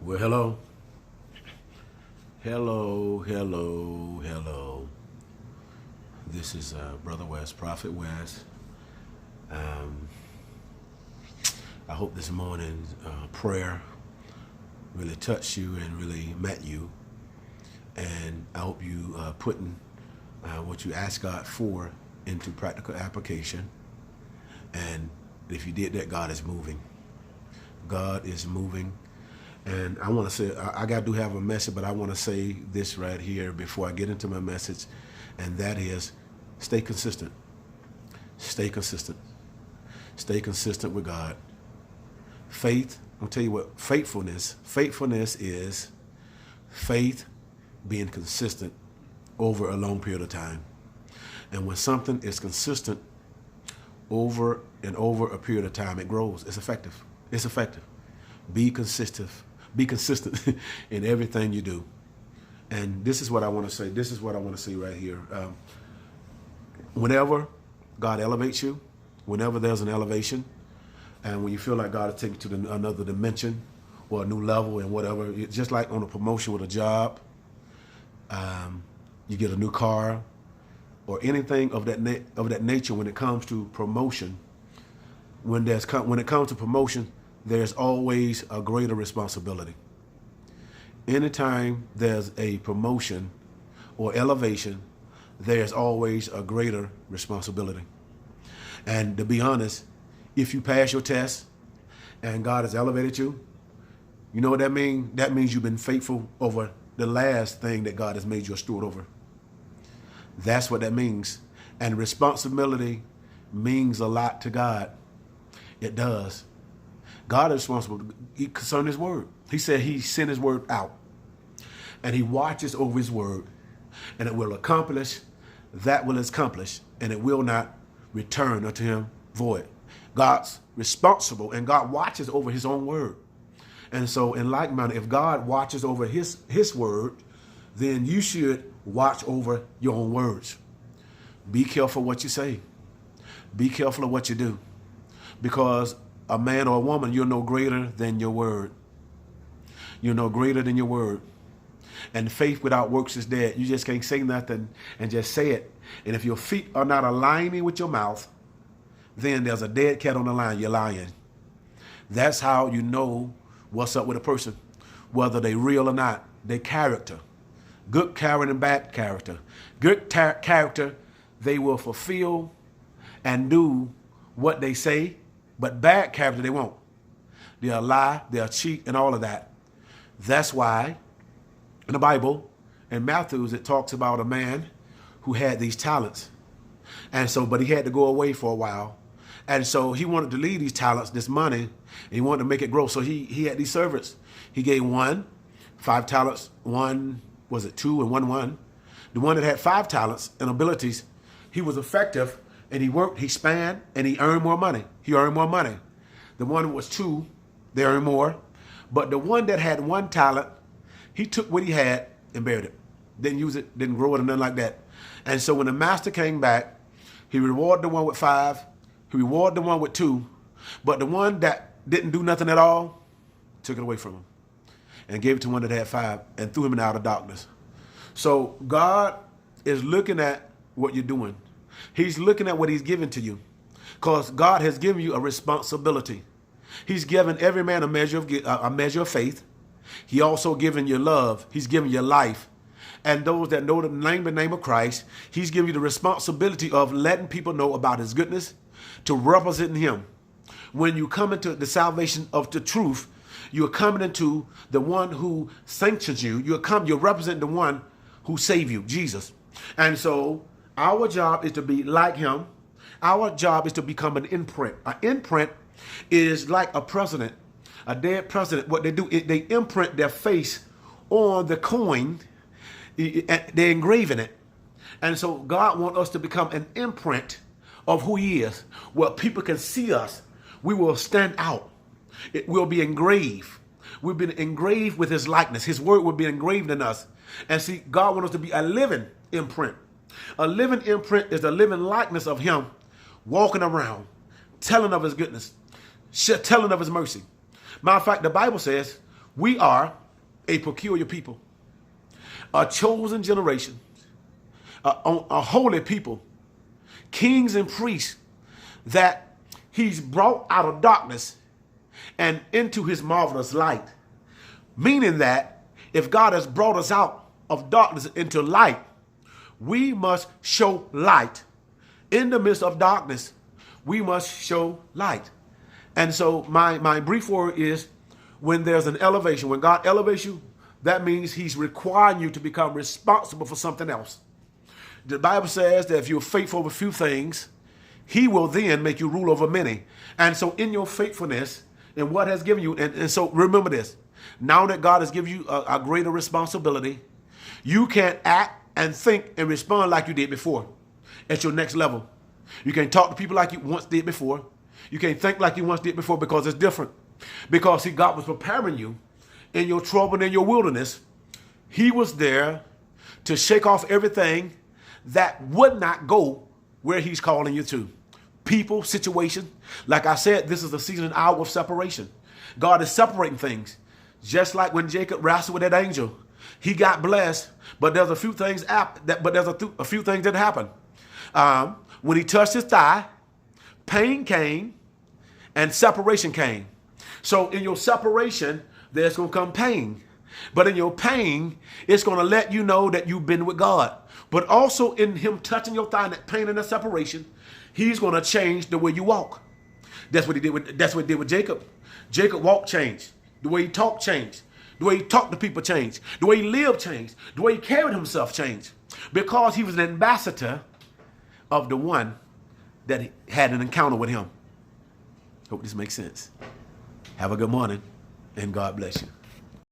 Well, hello. Hello. This is Brother West, Prophet West. I hope this morning's prayer really touched you and really met you. And I hope you putting what you asked God for into practical application. And if you did that, God is moving. God is moving. And I want to say, I do have a message, but I want to say this right here before I get into my message. And that is, stay consistent. Stay consistent. Stay consistent with God. Faith, I'll tell you what, faithfulness is faith being consistent over a long period of time. And when something is consistent over and over a period of time, it grows. It's effective. It's effective. Be consistent. Be consistent in everything you do. And this is what I want to say. This is what I want to say right here. Whenever God elevates you, whenever there's an elevation, and when you feel like God is taking you to another dimension or a new level and whatever, it's just like on a promotion with a job, you get a new car or anything of that nature. When it comes to promotion, when it comes to promotion, there's always a greater responsibility. Anytime there's a promotion or elevation, there's always a greater responsibility. And to be honest, if you pass your test and God has elevated you, you know what that means? That means you've been faithful over the last thing that God has made you a steward over. That's what that means. And responsibility means a lot to God. It does. God is responsible concerning his word. He said he sent his word out and he watches over his word and it will accomplish that will accomplish and it will not return unto him void. God's responsible and God watches over his own word. And so in like manner, if God watches over his word, then you should watch over your own words. Be careful what you say. Be careful of what you do. Because a man or a woman, you're no greater than your word. You're no greater than your word. And faith without works is dead. You just can't say nothing and just say it. And if your feet are not aligning with your mouth, then there's a dead cat on the line. You're lying. That's how you know what's up with a person, whether they real or not. Their character. Good character and bad character. Good character, they will fulfill and do what they say. But bad character, they won't. They'll lie, they'll cheat, and all of that. That's why in the Bible, in Matthew, it talks about a man who had these talents. And so, but he had to go away for a while. And so he wanted to leave these talents, this money, and he wanted to make it grow. So he had these servants. He gave one 5 talents, one, was it 2 and 1. The one that had 5 talents and abilities, he was effective. And he worked, he spanned, and he earned more money. He earned more money. The one that was 2, they earned more. But the one that had 1 talent, he took what he had and buried it. Didn't use it, didn't grow it, or nothing like that. And so when the master came back, he rewarded the one with 5. He rewarded the one with 2. But the one that didn't do nothing at all, took it away from him. And gave it to one that had 5 and threw him in outer darkness. So God is looking at what you're doing. He's looking at what he's given to you because God has given you a responsibility. He's given every man a measure of faith. He also given you love. He's given you life. And those that know the name of Christ, he's given you the responsibility of letting people know about his goodness, to represent him. When you come into the salvation of the truth, you're coming into the one who sanctions you. You're representing the one who saved you, Jesus. And so our job is to be like him. Our job is to become an imprint. An imprint is like a president, a dead president. What they do is they imprint their face on the coin. They're engraving it. And so God wants us to become an imprint of who he is, where people can see us. We will stand out. It will be engraved. We've been engraved with his likeness. His word will be engraved in us. And see, God wants us to be a living imprint. A living imprint is the living likeness of him walking around, telling of his goodness, telling of his mercy. Matter of fact, the Bible says We are a peculiar people, a chosen generation, a holy people, kings and priests that he's brought out of darkness and into his marvelous light. Meaning that if God has brought us out of darkness into light, we must show light. In the midst of darkness, we must show light. And so my brief word is, when there's an elevation, when God elevates you, that means he's requiring you to become responsible for something else. The Bible says that if you're faithful over a few things, he will then make you rule over many. And so in your faithfulness and what has given you, and so remember this, now that God has given you a greater responsibility, you can't act and think and respond like you did before at your next level. You can't talk to people like you once did before. You can't think like you once did before, because it's different. Because see, God was preparing you in your trouble and in your wilderness. He was there to shake off everything that would not go where he's calling you to. People, situation. Like I said, this is a season and hour of separation. God is separating things. Just like when Jacob wrestled with that angel, he got blessed, but there's a few things a few things that happened. When he touched his thigh, pain came and separation came. So in your separation, there's going to come pain. But in your pain, it's going to let you know that you've been with God. But also in him touching your thigh, that pain and that separation, he's going to change the way you walk. That's what he did with Jacob. Jacob walked changed. The way he talked changed. The way he talked to people changed. The way he lived changed. The way he carried himself changed. Because he was an ambassador of the one that had an encounter with him. Hope this makes sense. Have a good morning, and God bless you.